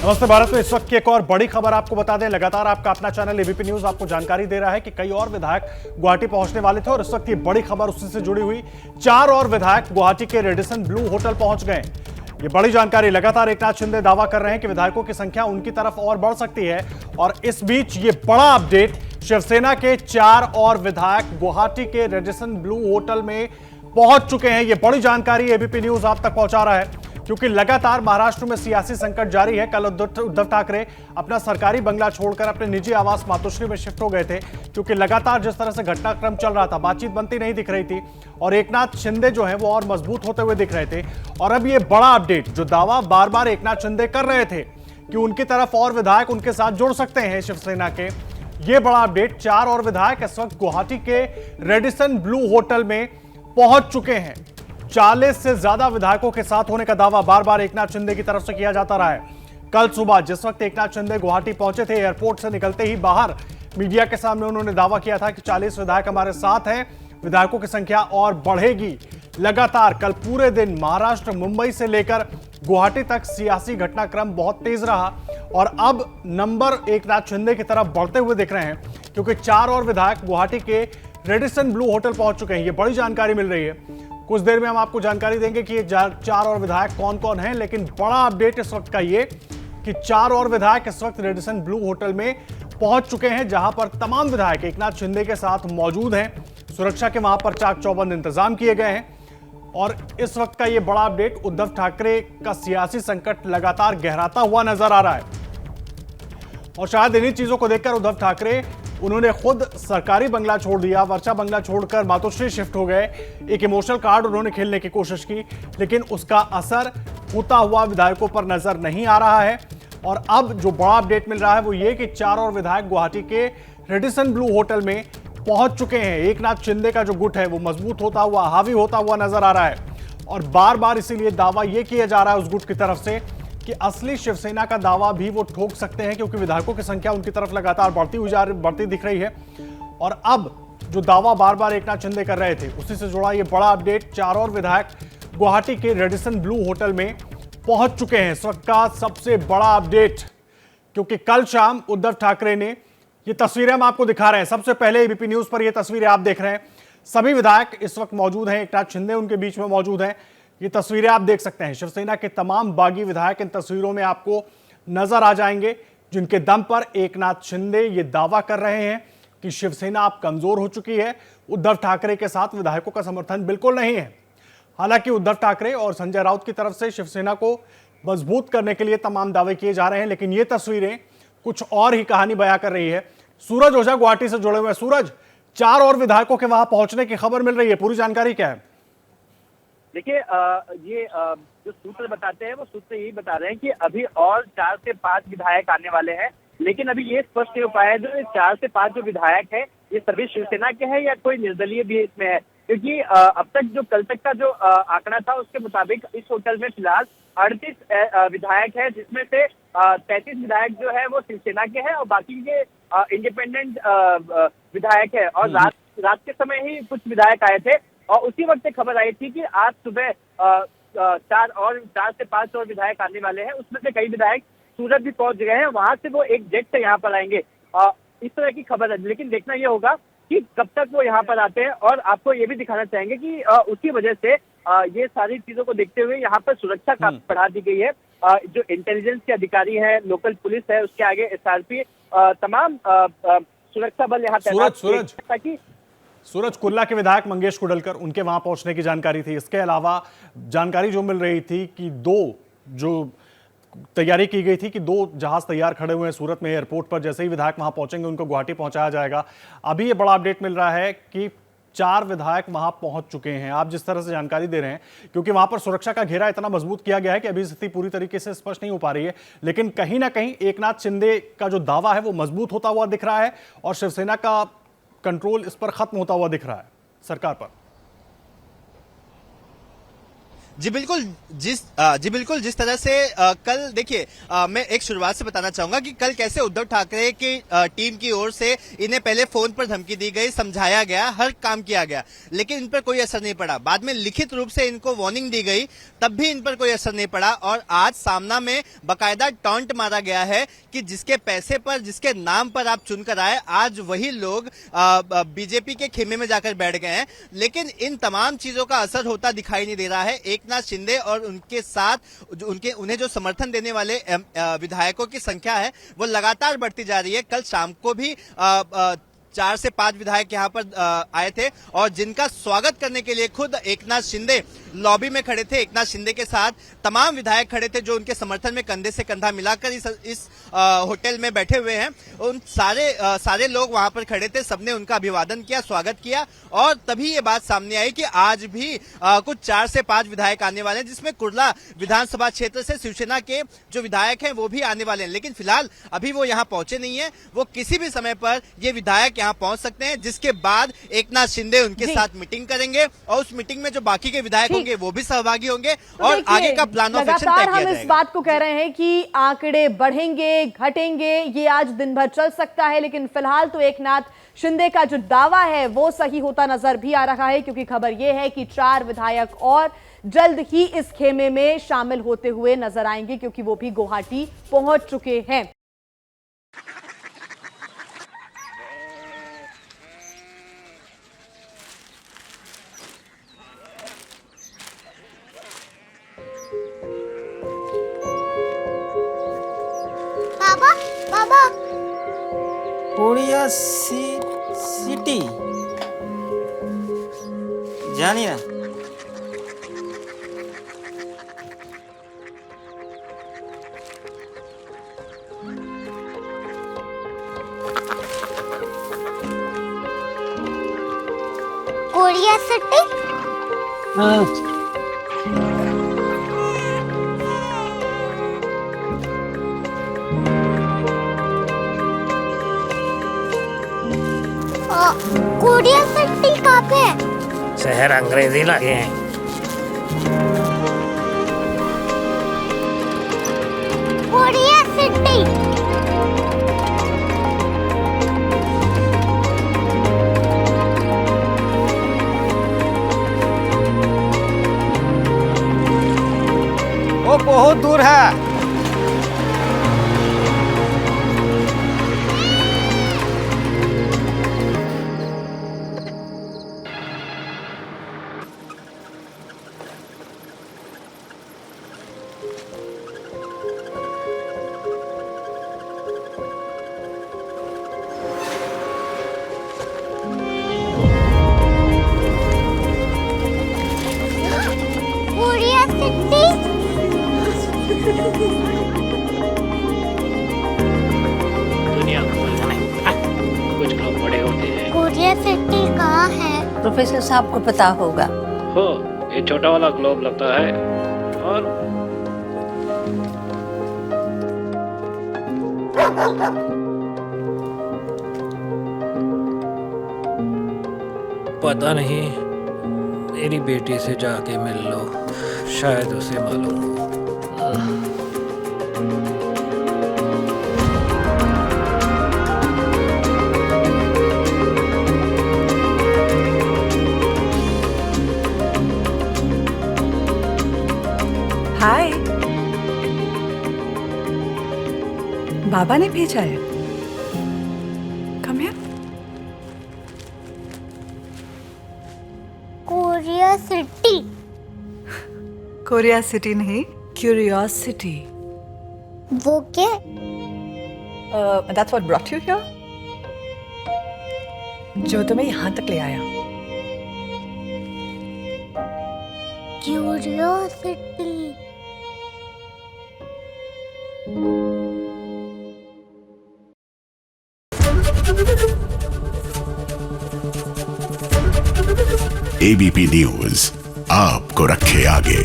नमस्ते भारत में इस वक्त की एक और बड़ी खबर आपको बता दें। लगातार आपका अपना चैनल एबीपी न्यूज आपको जानकारी दे रहा है कि कई और विधायक गुवाहाटी पहुंचने वाले थे और इस वक्त ये बड़ी खबर उसी से जुड़ी हुई 4 और विधायक गुवाहाटी के रेडिसन ब्लू होटल पहुंच गए। ये बड़ी जानकारी। लगातार एकनाथ शिंदे दावा कर रहे हैं कि विधायकों की संख्या उनकी तरफ और बढ़ सकती है और इस बीच ये बड़ा अपडेट, शिवसेना के 4 और विधायक गुवाहाटी के रेडिसन ब्लू होटल में पहुंच चुके हैं। ये बड़ी जानकारी एबीपी न्यूज आप तक पहुंचा रहा है क्योंकि लगातार महाराष्ट्र में सियासी संकट जारी है। कल उद्धव ठाकरे अपना सरकारी बंगला छोड़कर अपने निजी आवास मातोश्री में शिफ्ट हो गए थे क्योंकि लगातार जिस तरह से घटनाक्रम चल रहा था, बातचीत बनती नहीं दिख रही थी और एकनाथ शिंदे जो है वो और मजबूत होते हुए दिख रहे थे। और अब ये बड़ा अपडेट, जो दावा बार बार एकनाथ शिंदे कर रहे थे कि उनकी तरफ और विधायक उनके साथ जुड़ सकते हैं शिवसेना के, ये बड़ा अपडेट, 4 और विधायक इस वक्त गुवाहाटी के रेडिसन ब्लू होटल में पहुंच चुके हैं। 40 से ज्यादा विधायकों के साथ होने का दावा बार बार एकनाथ शिंदे की तरफ से किया जाता रहा है। कल सुबह जिस वक्त एकनाथ शिंदे गुवाहाटी पहुंचे थे, एयरपोर्ट से निकलते ही बाहर मीडिया के सामने उन्होंने दावा किया था कि 40 विधायक हमारे साथ हैं, विधायकों की संख्या और बढ़ेगी। लगातार कल पूरे दिन महाराष्ट्र, मुंबई से लेकर गुवाहाटी तक सियासी घटनाक्रम बहुत तेज रहा और अब नंबर एकनाथ शिंदे की तरफ बढ़ते हुए दिख रहे हैं क्योंकि 4 और विधायक गुवाहाटी के रेडिसन ब्लू होटल पहुंच चुके हैं। ये बड़ी जानकारी मिल रही है। कुछ देर में हम आपको जानकारी देंगे कि ये 4 और विधायक कौन कौन हैं, लेकिन बड़ा अपडेट इस वक्त का ये कि 4 और विधायक इस वक्त रेडिसन ब्लू होटल में पहुंच चुके हैं, जहां पर तमाम विधायक एकनाथ शिंदे के साथ मौजूद हैं। सुरक्षा के वहां पर चाक चौबंद इंतजाम किए गए हैं और इस वक्त का ये बड़ा अपडेट, उद्धव ठाकरे का सियासी संकट लगातार गहराता हुआ नजर आ रहा है और शायद इन्हीं चीजों को देखकर उद्धव ठाकरे, उन्होंने खुद सरकारी बंगला छोड़ दिया, वर्षा बंगला छोड़कर मातोश्री शिफ्ट हो गए। एक इमोशनल कार्ड उन्होंने खेलने की कोशिश की, लेकिन उसका असर होता हुआ विधायकों पर नजर नहीं आ रहा है। और अब जो बड़ा अपडेट मिल रहा है वो ये कि 4 और विधायक गुवाहाटी के रेडिसन ब्लू होटल में पहुंच चुके हैं। एकनाथ शिंदे का जो गुट है वो मजबूत होता हुआ, हावी होता हुआ नजर आ रहा है और बार बार इसीलिए दावा यह किया जा रहा है उस गुट की तरफ से कि असली शिवसेना का दावा भी वो ठोक सकते हैं क्योंकि विधायकों की संख्या उनकी तरफ लगातार बढ़ती दिख रही है। और अब जो दावा बार बार एकनाथ शिंदे कर रहे थे उसी से जुड़ा ये बड़ा अपडेट, 4 और विधायक गुवाहाटी के रेडिसन ब्लू होटल में पहुंच चुके हैं। इस वक्त का सबसे बड़ा अपडेट, क्योंकि कल शाम उद्धव ठाकरे ने, ये तस्वीरें हम आपको दिखा रहे हैं, सबसे पहले एबीपी न्यूज पर ये तस्वीरें आप देख रहे हैं। सभी विधायक इस वक्त मौजूद हैं, एकनाथ शिंदे उनके बीच में मौजूद हैं। ये तस्वीरें आप देख सकते हैं, शिवसेना के तमाम बागी विधायक इन तस्वीरों में आपको नजर आ जाएंगे, जिनके दम पर एकनाथ शिंदे ये दावा कर रहे हैं कि शिवसेना अब कमजोर हो चुकी है। उद्धव ठाकरे के साथ विधायकों का समर्थन बिल्कुल नहीं है। हालांकि उद्धव ठाकरे और संजय राउत की तरफ से शिवसेना को मजबूत करने के लिए तमाम दावे किए जा रहे हैं, लेकिन ये तस्वीरें कुछ और ही कहानी बयां कर रही है। सूरज ओझा गुवाहाटी से जुड़े हुए हैं। सूरज, 4 और विधायकों के वहां पहुंचने की खबर मिल रही है, पूरी जानकारी क्या है? देखिए, ये जो सूत्र बताते हैं वो सूत्र यही बता रहे हैं कि अभी और 4 से 5 विधायक आने वाले हैं, लेकिन अभी ये स्पष्ट नहीं हो पाया है जो 4 से 5 जो विधायक हैं ये सभी शिवसेना के हैं या कोई निर्दलीय भी इसमें है, क्योंकि अब तक जो कल तक का जो आंकड़ा था उसके मुताबिक इस होटल में फिलहाल 38 विधायक है, जिसमें से 33 विधायक जो है वो शिवसेना के हैं और बाकी के इंडिपेंडेंट विधायक है। और रात के समय ही कुछ विधायक आए थे और उसी वक्त एक खबर आई थी कि आज सुबह 4 से 5 और विधायक आने वाले हैं। उसमें से कई विधायक सूरत भी पहुंच गए हैं, वहां से वो एक जेट से यहाँ पर आएंगे। इस तरह की खबर है, लेकिन देखना ये होगा कि कब तक वो यहाँ पर आते हैं। और आपको ये भी दिखाना चाहेंगे कि उसी वजह से ये सारी चीजों को देखते हुए यहाँ पर सुरक्षा काफी बढ़ा दी गई है। जो इंटेलिजेंस के अधिकारी है, लोकल पुलिस है, उसके आगे एसआरपी, तमाम सुरक्षा बल यहाँ तैनात ताकि सूरज, कुल्ला के विधायक मंगेश कुडलकर, उनके वहां पहुंचने की जानकारी थी। इसके अलावा जानकारी जो मिल रही थी कि 2 जो तैयारी की गई थी कि 2 जहाज तैयार खड़े हुए हैं सूरत में एयरपोर्ट पर, जैसे ही विधायक वहां पहुंचेंगे उनको गुवाहाटी पहुंचाया जाएगा। अभी ये बड़ा अपडेट मिल रहा है कि 4 विधायक वहां पहुंच चुके हैं। आप जिस तरह से जानकारी दे रहे हैं, क्योंकि वहां पर सुरक्षा का घेरा इतना मजबूत किया गया है कि अभी स्थिति पूरी तरीके से स्पष्ट नहीं हो पा रही है, लेकिन कहीं ना कहीं एकनाथ शिंदे का जो दावा है वो मजबूत होता हुआ दिख रहा है और शिवसेना का कंट्रोल इस पर खत्म होता हुआ दिख रहा है सरकार पर। जी बिल्कुल जिस तरह से कल देखिए मैं एक शुरुआत से बताना चाहूंगा कि कल कैसे उद्धव ठाकरे की टीम की ओर से इन्हें पहले फोन पर धमकी दी गई, समझाया गया, हर काम किया गया, लेकिन इन पर कोई असर नहीं पड़ा। बाद में लिखित रूप से इनको वार्निंग दी गई, तब भी इन पर कोई असर नहीं पड़ा। और आज सामना में बकायदा टॉन्ट मारा गया है कि जिसके पैसे पर, जिसके नाम पर आप चुनकर आए, आज वही लोग बीजेपी के खेमे में जाकर बैठ गए हैं। लेकिन इन तमाम चीजों का असर होता दिखाई नहीं दे रहा है। एकनाथ शिंदे और उनके साथ उन्हें जो समर्थन देने वाले विधायकों की संख्या है वो लगातार बढ़ती जा रही है। कल शाम को भी 4 से 5 विधायक यहाँ पर आए थे और जिनका स्वागत करने के लिए खुद एकनाथ शिंदे लॉबी में खड़े थे। एकनाथ शिंदे के साथ तमाम विधायक खड़े थे जो उनके समर्थन में कंधे से कंधा मिलाकर इस होटल में बैठे हुए हैं। उन सारे लोग वहां पर खड़े थे, सबने उनका अभिवादन किया, स्वागत किया और तभी ये बात सामने आई कि आज भी कुछ 4 से 5 विधायक आने वाले हैं, जिसमें कुर्ला विधानसभा क्षेत्र से शिवसेना के जो विधायक हैं वो भी आने वाले हैं। लेकिन फिलहाल अभी वो यहाँ पहुंचे नहीं है। वो किसी भी समय पर ये विधायक यहाँ पहुंच सकते हैं, जिसके बाद एकनाथ शिंदे उनके साथ मीटिंग करेंगे और उस मीटिंग में जो बाकी के विधायक होंगे वो भी सहभागी होंगे और आगे का प्लान ऑफ एक्शन तय किया जाएगा। हम इस बात को कह रहे हैं कि आंकड़े बढ़ेंगे, घटेंगे, ये आज दिन भर चल सकता है, लेकिन फिलहाल तो एकनाथ शिंदे का जो दावा है वो सही होता नजर भी आ रहा है, क्योंकि खबर यह है कि 4 विधायक और जल्द ही इस खेमे में शामिल होते हुए नजर आएंगे, क्योंकि वो भी गुवाहाटी पहुंच चुके हैं। बाबा कोरिया सिटी जानी ना कोरिया सिटी कोरिया सिटी कहाँ पे है? शहर अंग्रेजी लगे हैं। कोरिया सिटी वो बहुत दूर है। कोरिया सिटी दुनिया कुछ लोग बड़े होते हैं। कोरिया सिटी कहाँ है? प्रोफेसर साहब को पता होगा। हो, ये छोटा वाला ग्लोब लगता है और पता नहीं, मेरी बेटी से जाके मिल लो, शायद उसे मालूम हो। हाय, बाबा ने भेजा है। Come here. Korea city Korea city नहीं, क्यूरियोसिटी। वो क्या? That's what brought you here? जो तुम्हें यहाँ तक ले आया। क्यूरियोसिटी एबीपी न्यूज आपको रखे आगे।